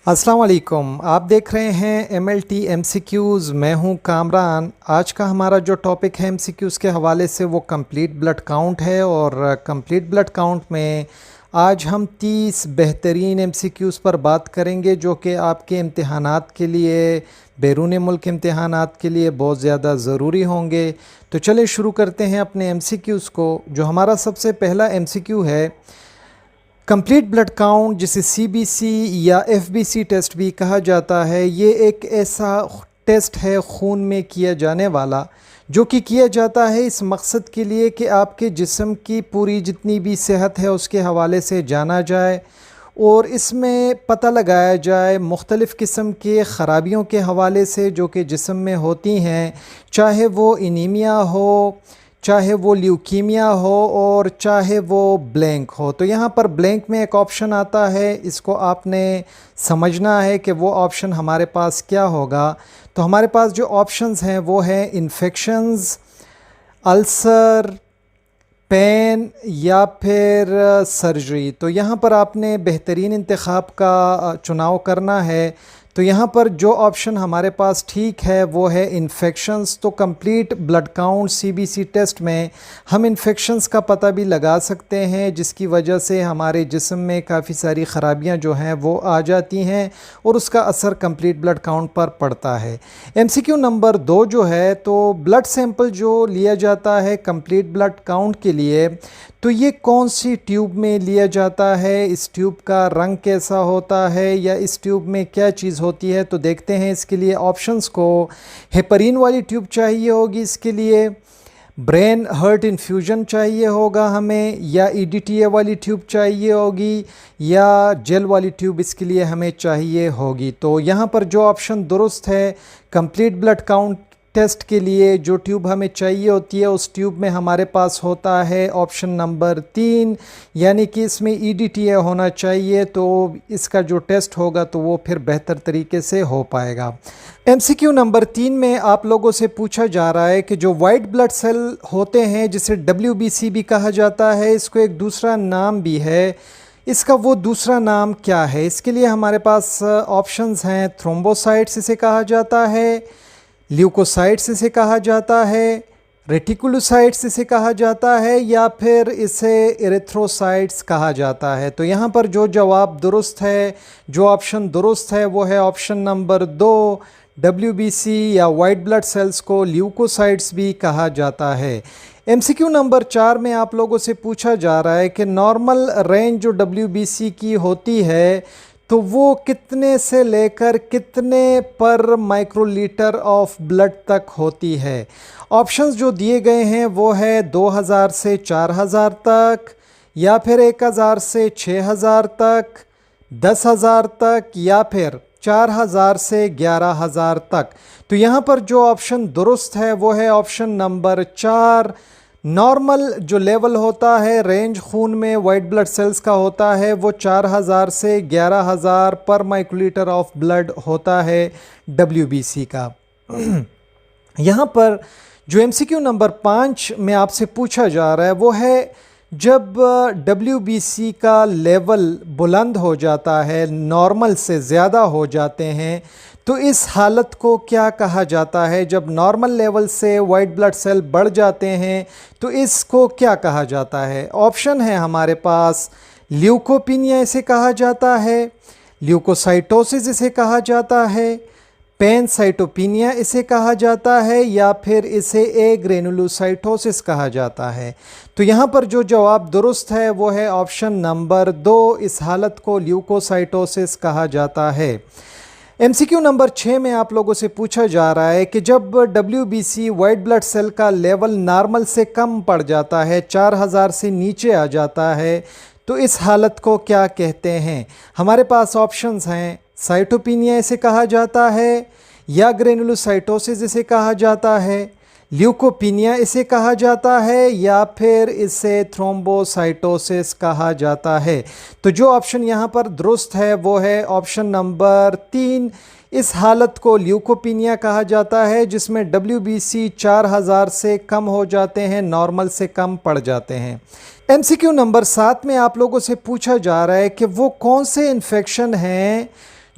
अस्सलाम वालेकुम। आप देख रहे हैं MLT MCQs। मैं हूं कामरान। आज का हमारा जो टॉपिक है MCQs के हवाले से वो कंप्लीट ब्लड काउंट है और कंप्लीट ब्लड काउंट में आज हम 30 बेहतरीन MCQs पर बात करेंगे जो कि आपके इम्तिहानात के लिए, बैरून मुल्क इम्तिहानात के लिए बहुत ज़्यादा ज़रूरी होंगे। तो चलिए शुरू करते हैं अपने MCQs को। जो हमारा सबसे पहला MCQ है, कंप्लीट ब्लड काउंट जिसे CBC या FBC टेस्ट भी कहा जाता है, ये एक ऐसा टेस्ट है खून में किया जाने वाला जो कि किया जाता है इस मकसद के लिए कि आपके जिस्म की पूरी जितनी भी सेहत है उसके हवाले से जाना जाए और इसमें पता लगाया जाए मुख्तलिफ़ किस्म के ख़राबियों के हवाले से जो कि जिस्म में होती हैं, चाहे वो एनीमिया हो, चाहे वो ल्यूकीमिया हो और चाहे वो ब्लैंक हो। तो यहाँ पर ब्लैंक में एक ऑप्शन आता है, इसको आपने समझना है कि वो ऑप्शन हमारे पास क्या होगा। तो हमारे पास जो ऑप्शंस हैं वो हैं इन्फेक्शंस, अल्सर, पेन या फिर सर्जरी। तो यहाँ पर आपने बेहतरीन इंतखाब का चुनाव करना है। तो यहाँ पर जो ऑप्शन हमारे पास ठीक है वो है इन्फेक्शंस। तो complete blood count CBC test में हम इन्फेक्शंस का पता भी लगा सकते हैं जिसकी वजह से हमारे जिस्म में काफ़ी सारी ख़राबियाँ जो हैं वो आ जाती हैं और उसका असर कंप्लीट ब्लड काउंट पर पड़ता है। MCQ नंबर 2 जो है, तो ब्लड सैंपल जो लिया जाता है कंप्लीट ब्लड काउंट के लिए, तो ये कौन सी ट्यूब में लिया जाता है, इस ट्यूब का रंग कैसा होता है या इस ट्यूब में क्या चीज़ होती है। तो देखते हैं इसके लिए ऑप्शंस को। हेपरीन वाली ट्यूब चाहिए होगी इसके लिए, ब्रेन हर्ट इन्फ्यूजन चाहिए होगा हमें, या EDTA वाली ट्यूब चाहिए होगी, या जेल वाली ट्यूब इसके लिए हमें चाहिए होगी। तो यहाँ पर जो ऑप्शन दुरुस्त है, कंप्लीट ब्लड काउंट टेस्ट के लिए जो ट्यूब हमें चाहिए होती है उस ट्यूब में हमारे पास होता है ऑप्शन नंबर 3, यानी कि इसमें EDTA होना चाहिए। तो इसका जो टेस्ट होगा तो वो फिर बेहतर तरीके से हो पाएगा। MCQ नंबर 3 में आप लोगों से पूछा जा रहा है कि जो वाइट ब्लड सेल होते हैं जिसे WBC भी कहा जाता है, इसको एक दूसरा नाम भी है, इसका वो दूसरा नाम क्या है। इसके लिए हमारे पास ऑप्शंस हैं, थ्रोम्बोसाइट्स इसे कहा जाता है, ल्यूकोसाइट्स इसे कहा जाता है, रेटिकुलोसाइट्स इसे कहा जाता है, या फिर इसे एरिथ्रोसाइट्स कहा जाता है। तो यहाँ पर जो जवाब दुरुस्त है, जो ऑप्शन दुरुस्त है वो है ऑप्शन नंबर 2, WBC या वाइट ब्लड सेल्स को ल्यूकोसाइट्स भी कहा जाता है। MCQ नंबर 4 में आप लोगों से पूछा जा रहा है कि नॉर्मल रेंज जो WBC की होती है तो वो कितने से लेकर कितने पर माइक्रोलीटर ऑफ ब्लड तक होती है। ऑप्शंस जो दिए गए हैं वो है 2000 से 4000 तक, या फिर 1000 से 6000 तक, 10,000 तक, या फिर 4000 से 11,000 तक। तो यहाँ पर जो ऑप्शन दुरुस्त है वो है ऑप्शन नंबर 4। नॉर्मल जो लेवल होता है रेंज खून में वाइट ब्लड सेल्स का होता है वो 4000 से 11,000 पर माइक्रोलीटर ऑफ ब्लड होता है WBC का। यहाँ पर जो MCQ नंबर 5 में आपसे पूछा जा रहा है वो है, जब WBC का लेवल बुलंद हो जाता है, नॉर्मल से ज़्यादा हो जाते हैं, तो इस हालत को क्या कहा जाता है। जब नॉर्मल लेवल से वाइट ब्लड सेल बढ़ जाते हैं तो इसको क्या कहा जाता है। ऑप्शन है हमारे पास, ल्यूकोपीनिया इसे कहा जाता है, ल्यूकोसाइटोसिस इसे कहा जाता है, पैनसाइटोपीनिया इसे कहा जाता है, या फिर इसे एग्रेनुलोसाइटोसिस कहा जाता है। तो यहाँ पर जो जवाब दुरुस्त है वो है ऑप्शन नंबर 2, इस हालत को ल्यूकोसाइटोसिस कहा जाता है। MCQ नंबर 6 में आप लोगों से पूछा जा रहा है कि जब WBC वाइट ब्लड सेल का लेवल नॉर्मल से कम पड़ जाता है, 4000 से नीचे आ जाता है, तो इस हालत को क्या कहते हैं। हमारे पास ऑप्शंस हैं, साइटोपीनिया इसे कहा जाता है, या ग्रेनुलोसाइटोसिस इसे कहा जाता है, ल्यूकोपीनिया इसे कहा जाता है, या फिर इसे थ्रोम्बोसाइटोसिस कहा जाता है। तो जो ऑप्शन यहाँ पर दुरुस्त है वो है ऑप्शन नंबर 3, इस हालत को ल्यूकोपीनिया कहा जाता है जिसमें WBC 4000 से कम हो जाते हैं, नॉर्मल से कम पड़ जाते हैं। MCQ नंबर 7 में आप लोगों से पूछा जा रहा है कि वो कौन से इन्फेक्शन हैं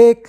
1،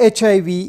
HIV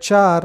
4،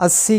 80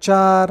4،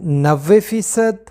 90%،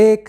1،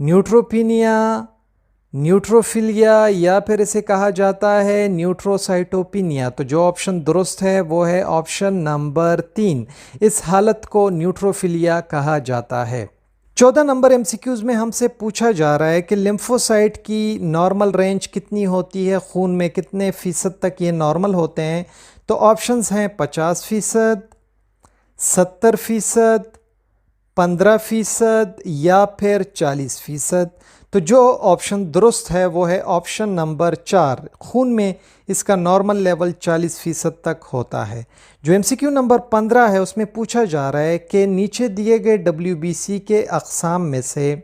न्यूट्रोपिनिया, न्यूट्रोफिलिया या फिर इसे कहा जाता है न्यूट्रोसाइटोपिनिया। तो जो ऑप्शन दुरुस्त है वो है ऑप्शन नंबर 3। इस हालत को न्यूट्रोफिलिया कहा जाता है। 14 नंबर एमसीक्यूज़ में हमसे पूछा जा रहा है कि लिम्फोसाइट की नॉर्मल रेंज कितनी होती है, खून में कितने फ़ीसद तक ये नॉर्मल होते हैं। तो ऑप्शंस हैं 50%, 70%, 15% या फिर 40%। तो जो ऑप्शन दुरुस्त है वो है ऑप्शन नंबर 4। खून में इसका नॉर्मल लेवल 40% तक होता है। जो एमसीक्यू नंबर 15 है उसमें पूछा जा रहा है कि नीचे दिए गए डब्ल्यूबीसी के अक़साम में से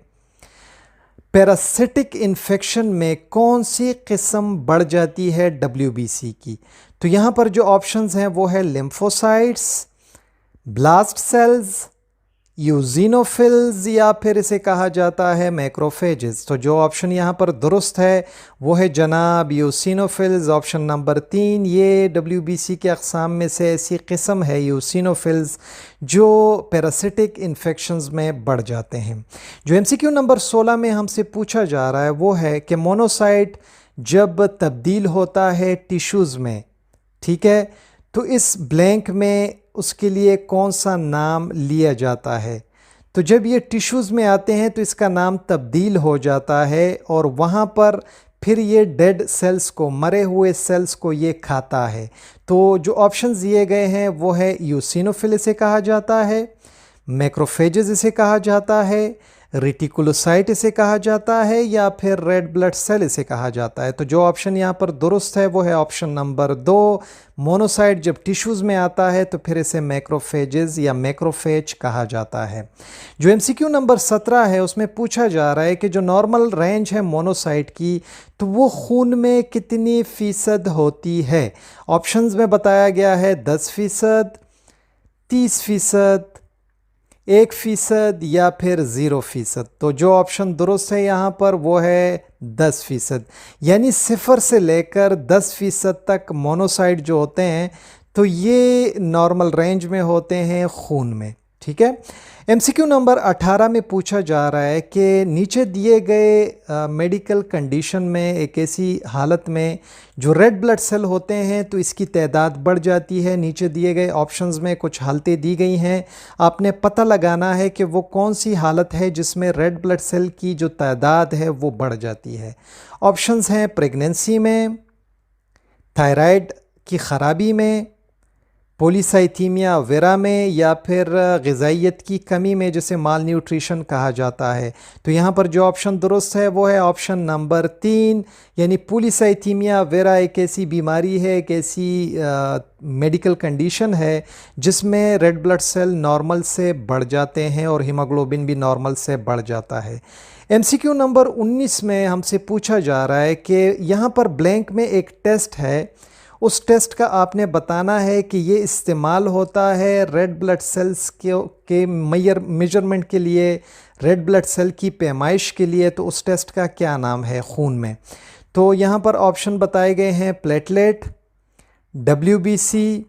पैरासिटिक इन्फेक्शन में कौन सी किस्म बढ़ जाती है डब्ल्यूबीसी की। तो यहाँ पर जो ऑप्शंस हैं वो है लिम्फोसाइट्स, ब्लास्ट सेल्स, यूजिनोफिल्स या फिर इसे कहा जाता है मैक्रोफेजेस। तो जो ऑप्शन यहाँ पर दुरुस्त है वो है जनाब यूसिनोफिल्स, ऑप्शन नंबर 3। ये डब्ल्यूबीसी के अक़साम में से ऐसी किस्म है यूसिनोफिल्स जो पैरासिटिक इन्फेक्शंस में बढ़ जाते हैं। जो एमसीक्यू नंबर 16 में हमसे पूछा जा रहा है वो है कि मोनोसाइट जब तब्दील होता है टिश्यूज़ में, ठीक है, तो इस ब्लैंक में उसके लिए कौन सा नाम लिया जाता है। तो जब ये टिश्यूज़ में आते हैं तो इसका नाम तब्दील हो जाता है और वहाँ पर फिर ये डेड सेल्स को, मरे हुए सेल्स को ये खाता है। तो जो ऑप्शंस दिए गए हैं वो है यूसिनोफिल इसे कहा जाता है, मैक्रोफेजेस इसे कहा जाता है, रेटिकुलोसाइट इसे कहा जाता है या फिर रेड ब्लड सेल इसे कहा जाता है। तो जो ऑप्शन यहाँ पर दुरुस्त है वो है ऑप्शन नंबर 2। मोनोसाइट जब टिश्यूज़ में आता है तो फिर इसे मैक्रोफेजेस या मैक्रोफेज कहा जाता है। जो एमसीक्यू नंबर 17 है उसमें पूछा जा रहा है कि जो नॉर्मल रेंज है मोनोसाइट की तो वो खून में कितनी फ़ीसद होती है। ऑप्शंस में बताया गया है 10%, 30%, 1% या फिर 0%। तो जो ऑप्शन दुरुस्त है यहाँ पर वो है 10%, यानी 0 से लेकर 10% तक मोनोसाइट जो होते हैं तो ये नॉर्मल रेंज में होते हैं खून में, ठीक है। एमसीक्यू नंबर 18 में पूछा जा रहा है कि नीचे दिए गए मेडिकल कंडीशन में एक ऐसी हालत में जो रेड ब्लड सेल होते हैं तो इसकी तादाद बढ़ जाती है। नीचे दिए गए ऑप्शंस में कुछ हालतें दी गई हैं, आपने पता लगाना है कि वो कौन सी हालत है जिसमें रेड ब्लड सेल की जो तादाद है वो बढ़ जाती है। ऑप्शंस हैं प्रेगनेंसी में, थायराइड की ख़राबी में, पॉलीसाइथीमिया वेरा में या फिर ग़िज़ाइयत की कमी में जिसे माल न्यूट्रिशन कहा जाता है। तो यहाँ पर जो ऑप्शन दुरुस्त है वो है ऑप्शन नंबर 3, यानी पॉलीसाइथीमिया वेरा एक ऐसी बीमारी है, एक ऐसी मेडिकल कंडीशन है जिसमें रेड ब्लड सेल नॉर्मल से बढ़ जाते हैं और हीमोग्लोबिन भी नॉर्मल से बढ़ जाता है। एमसीक्यू नंबर 19 में हमसे पूछा जा रहा है कि यहाँ पर ब्लैंक में एक टेस्ट है, उस टेस्ट का आपने बताना है कि ये इस्तेमाल होता है रेड ब्लड सेल्स के मेजरमेंट के लिए, रेड ब्लड सेल की पैमाइश के लिए। तो उस टेस्ट का क्या नाम है खून में। तो यहाँ पर ऑप्शन बताए गए हैं प्लेटलेट, डब्ल्यूबीसी,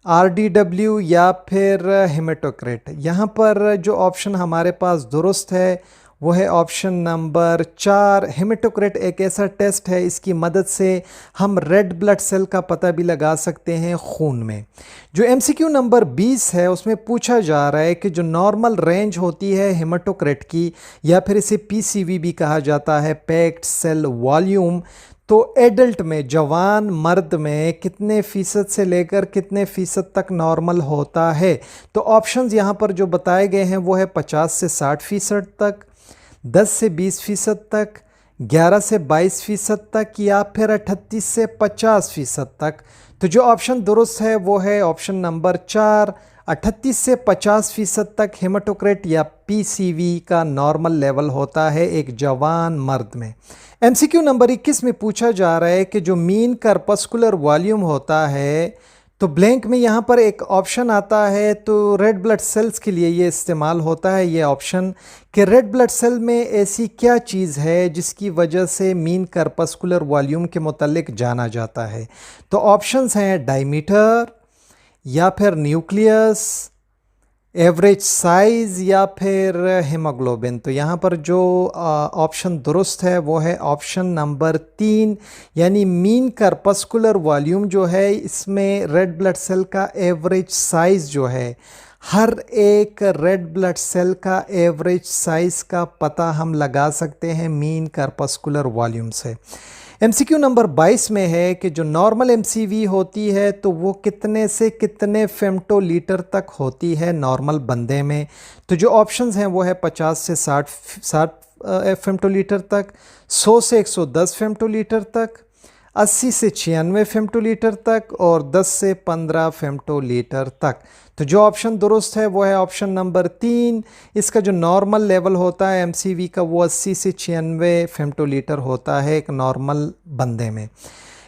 आरडीडब्ल्यू या फिर हेमेटोक्रिट। यहाँ पर जो ऑप्शन हमारे पास दुरुस्त है वो है ऑप्शन नंबर 4। हेमेटोक्रिट एक ऐसा टेस्ट है, इसकी मदद से हम रेड ब्लड सेल का पता भी लगा सकते हैं खून में। जो एमसीक्यू नंबर 20 है उसमें पूछा जा रहा है कि जो नॉर्मल रेंज होती है हेमेटोक्रिट की या फिर इसे पीसीवी भी कहा जाता है, पैक्ड सेल वॉल्यूम, तो एडल्ट में, जवान मर्द में कितने फ़ीसद से लेकर कितने फ़ीसद तक नॉर्मल होता है। तो ऑप्शंस यहाँ पर जो बताए गए हैं वो है 50 से 60% तक, 10 से 20% तक, 11 से 22% तक या फिर 38 से 50% तक। तो जो ऑप्शन दुरुस्त है वो है ऑप्शन नंबर 4, 38 से 50% तक हेमेटोक्रिट या पीसीवी का नॉर्मल लेवल होता है एक जवान मर्द में। एमसीक्यू नंबर 21 में पूछा जा रहा है कि जो मीन कर्पस्कुलर वॉल्यूम होता है तो ब्लैंक में यहाँ पर एक ऑप्शन आता है, तो रेड ब्लड सेल्स के लिए ये इस्तेमाल होता है ये ऑप्शन कि रेड ब्लड सेल में ऐसी क्या चीज़ है जिसकी वजह से मीन कर्पस्कुलर वॉल्यूम के मुतालिक जाना जाता है। तो ऑप्शंस हैं डायमीटर या फिर न्यूक्लियस, एवरेज साइज़ या फिर हीमोग्लोबिन। तो यहाँ पर जो ऑप्शन दुरुस्त है वो है ऑप्शन नंबर 3, यानी मीन करपस्कुलर वॉल्यूम जो है, इसमें रेड ब्लड सेल का एवरेज साइज़ जो है, हर एक रेड ब्लड सेल का एवरेज साइज़ का पता हम लगा सकते हैं मीन करपस्कुलर वॉल्यूम से। एमसीक्यू नंबर 22 में है कि जो नॉर्मल एमसीवी होती है तो वो कितने से कितने फेम्टोलीटर तक होती है नॉर्मल बंदे में। तो जो ऑप्शंस हैं वो है 50 से 60 फेम्टोलीटर तक, 100 से 110 फेम्टोलीटर तक, 80 से 96 फेम्टोलीटर तक और 10 से 15 फेम्टोलीटर तक। तो जो ऑप्शन दुरुस्त है वो है ऑप्शन नंबर 3। इसका जो नॉर्मल लेवल होता है एमसीवी का वो 80 से 96 फेम्टोलीटर होता है एक नॉर्मल बंदे में।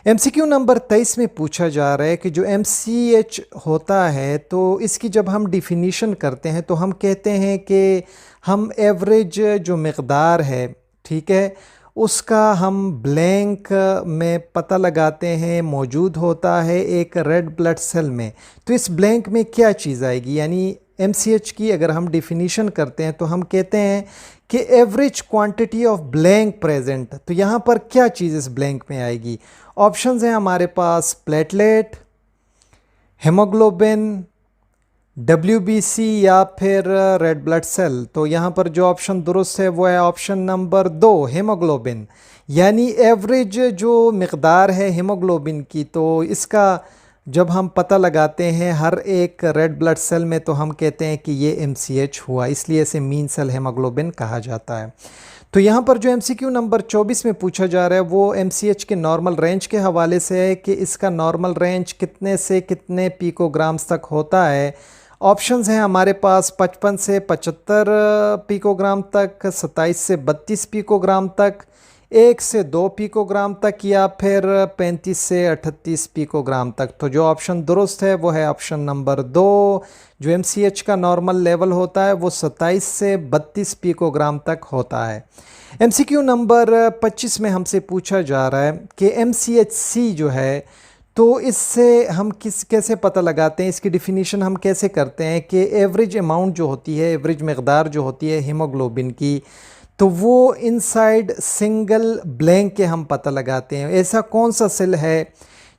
एमसीक्यू नंबर 23 में पूछा जा रहा है कि जो एमसीएच होता है तो इसकी जब हम डिफिनीशन करते हैं तो हम कहते हैं कि हम एवरेज जो मकदार है, ठीक है, उसका हम ब्लैंक में पता लगाते हैं, मौजूद होता है एक रेड ब्लड सेल में। तो इस ब्लैंक में क्या चीज़ आएगी, यानी एमसीएच की अगर हम डिफिनीशन करते हैं तो हम कहते हैं कि average quantity of blank present. तो यहाँ पर क्या चीज़ इस ब्लैंक में आएगी? ऑप्शंस हैं हमारे पास प्लेटलेट, हेमोग्लोबिन, WBC या फिर रेड ब्लड सेल। तो यहाँ पर जो ऑप्शन दुरुस्त है वो है ऑप्शन नंबर 2, हीमोग्लोबिन। यानी एवरेज जो मकदार है हीमोग्लोबिन की, तो इसका जब हम पता लगाते हैं हर एक रेड ब्लड सेल में तो हम कहते हैं कि ये MCH हुआ, इसलिए इसे मीन सेल हीमोग्लोबिन कहा जाता है। तो यहाँ पर जो MCQ नंबर 24 में पूछा जा रहा है वो MCH के नॉर्मल रेंज के हवाले से है कि इसका नॉर्मल रेंज कितने से कितने पिकोग्राम्स तक होता है। ऑप्शंस हैं हमारे पास 55 से 75 पिकोग्राम तक, 27 से 32 पिकोग्राम तक, 1 से 2 पिकोग्राम तक या फिर 35 से 38 पिकोग्राम तक। तो जो ऑप्शन दुरुस्त है वो है ऑप्शन नंबर 2। जो MCH का नॉर्मल लेवल होता है वो 27 से 32 पिकोग्राम तक होता है। MCQ नंबर 25 में हमसे पूछा जा रहा है कि MCHC जो है तो इससे हम कैसे पता लगाते हैं, इसकी डिफिनीशन हम कैसे करते हैं कि एवरेज अमाउंट जो होती है, एवरेज मकदार जो होती है हीमोग्लोबिन की, तो वो इनसाइड सिंगल ब्लैंक के हम पता लगाते हैं। ऐसा कौन सा सेल है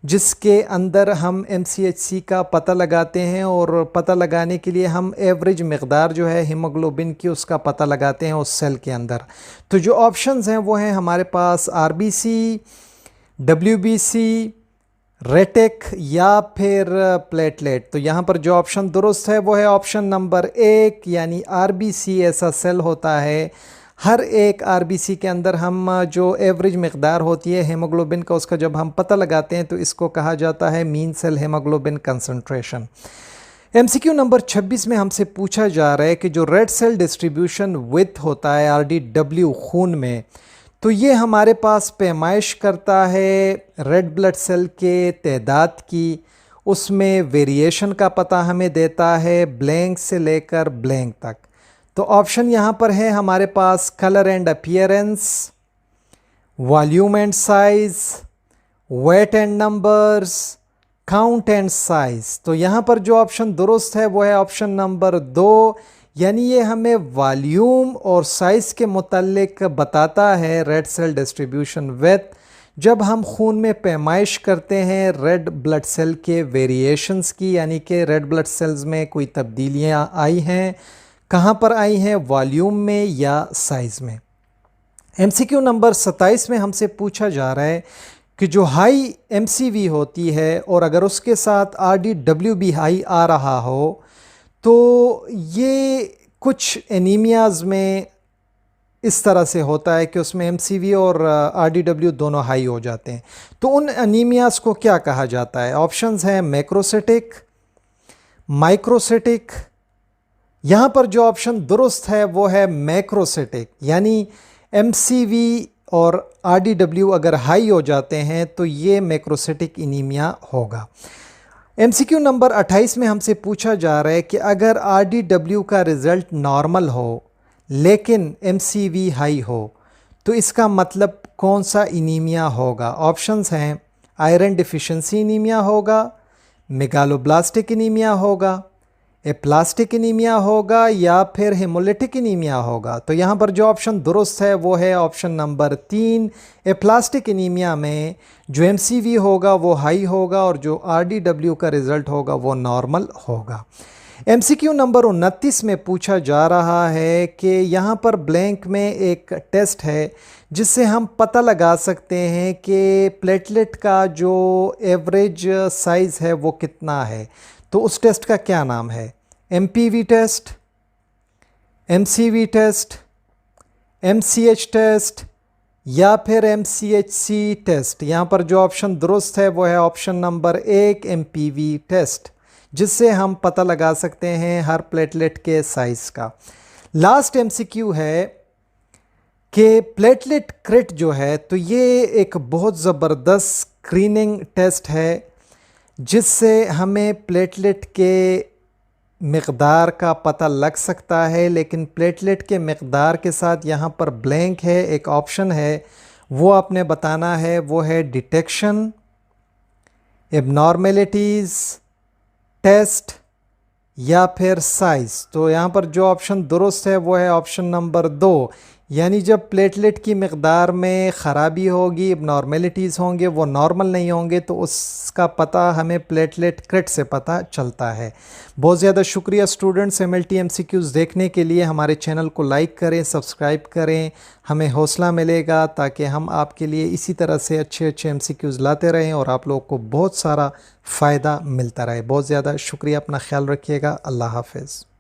जिसके अंदर हम MCHC का पता लगाते हैं और पता लगाने के लिए हम एवरेज मकदार जो है हीमोग्लोबिन की उसका पता लगाते हैं उस सेल के अंदर। तो जो ऑप्शंस हैं वो हैं हमारे पास RBC, WBC, रेटेक या फिर प्लेटलेट। तो यहाँ पर जो ऑप्शन दुरुस्त है वो है ऑप्शन नंबर 1, यानी RBC ऐसा सेल होता है। हर एक RBC के अंदर हम जो एवरेज मकदार होती है हेमोग्लोबिन का उसका जब हम पता लगाते हैं तो इसको कहा जाता है mean cell haemoglobin concentration. MCQ number 26 में हमसे पूछा जा रहा है कि जो रेड सेल डिस्ट्रीब्यूशन विथ होता है RDW खून में, तो ये हमारे पास पैमाइश करता है रेड ब्लड सेल के तादाद की, उसमें वेरिएशन का पता हमें देता है ब्लैंक से लेकर ब्लैंक तक। तो ऑप्शन यहाँ पर है हमारे पास colour and appearance, volume and size, weight and numbers, count and size. तो यहाँ पर जो ऑप्शन दुरुस्त है वो है ऑप्शन नंबर 2, यानी ये हमें वॉल्यूम और साइज़ के मुतालिक बताता है रेड सेल डिस्ट्रीब्यूशन विथ। जब हम खून में पैमाइश करते हैं रेड ब्लड सेल के वेरिएशंस की, यानी कि रेड ब्लड सेल्स में कोई तब्दीलियां आई हैं, कहाँ पर आई हैं, वॉल्यूम में या साइज़ में। MCQ नंबर 27 में हमसे पूछा जा रहा है कि जो हाई MCV होती है और अगर उसके साथ RDW हाई आ रहा हो तो ये कुछ एनीमियाज़ में इस तरह से होता है कि उसमें MCV और RDW दोनों हाई हो जाते हैं। तो उन एनीमियाज़ को क्या कहा जाता है? ऑप्शंस हैं मैक्रोसिटिक, माइक्रोसिटिक। यहाँ पर जो ऑप्शन दुरुस्त है वो है मैक्रोसिटिक, यानी MCV और RDW अगर हाई हो जाते हैं तो ये मैक्रोसिटिक एनीमिया होगा। MCQ नंबर 28 में हमसे पूछा जा रहा है कि अगर RDW का रिज़ल्ट नॉर्मल हो लेकिन MCV हाई हो तो इसका मतलब कौन सा एनीमिया होगा? ऑप्शंस हैं आयरन डिफिशिएंसी एनीमिया होगा, मेगालोब्लास्टिक एनीमिया होगा, एप्लास्टिक एनीमिया होगा या फिर हेमोलिटिक एनीमिया होगा। तो यहाँ पर जो ऑप्शन दुरुस्त है वो है ऑप्शन नंबर 3। एप्लास्टिक एनीमिया में जो एमसीवी होगा वो हाई होगा और जो आरडीडब्ल्यू का रिज़ल्ट होगा वो नॉर्मल होगा। एमसीक्यू नंबर 29 में पूछा जा रहा है कि यहाँ पर ब्लैंक में एक टेस्ट है जिससे हम पता लगा सकते हैं कि प्लेटलेट का जो एवरेज साइज़ है वो कितना है। तो उस टेस्ट का क्या नाम है? MPV test, MCV test, MCH test या फिर एमसीएचसी टेस्ट। यहाँ पर जो ऑप्शन दुरुस्त है वो है ऑप्शन नंबर 1 एमपीवी टेस्ट, जिससे हम पता लगा सकते हैं हर प्लेटलेट के साइज़ का। लास्ट एमसीक्यू है कि प्लेटलेट क्रिट जो है तो ये एक बहुत ज़बरदस्त स्क्रीनिंग टेस्ट है जिससे हमें प्लेटलेट के मक़दार का पता लग सकता है। लेकिन प्लेटलेट के मक़दार के साथ यहाँ पर ब्लैंक है, एक ऑप्शन है वो आपने बताना है, वो है डिटेक्शन, एबनॉर्मेलिटीज़, टेस्ट या फिर साइज़। तो यहाँ पर जो ऑप्शन दुरुस्त है वो है ऑप्शन नंबर 2, यानी जब प्लेटलेट की मक़दार में ख़राबी होगी, एबनॉर्मेलिटीज़ होंगे, वो नॉर्मल नहीं होंगे, तो उसका पता हमें प्लेटलेट क्रिट से पता चलता है। बहुत ज़्यादा शुक्रिया स्टूडेंट्स, एमएलटी एमसीक्यूज़ देखने के लिए। हमारे चैनल को लाइक करें, सब्सक्राइब करें, हमें हौसला मिलेगा ताकि हम आपके लिए इसी तरह से अच्छे अच्छे एमसीक्यूज़ लाते रहें और आप लोगों को बहुत सारा फ़ायदा मिलता रहे। बहुत ज़्यादा शुक्रिया, अपना ख्याल रखिएगा। अल्लाह हाफ़िज़।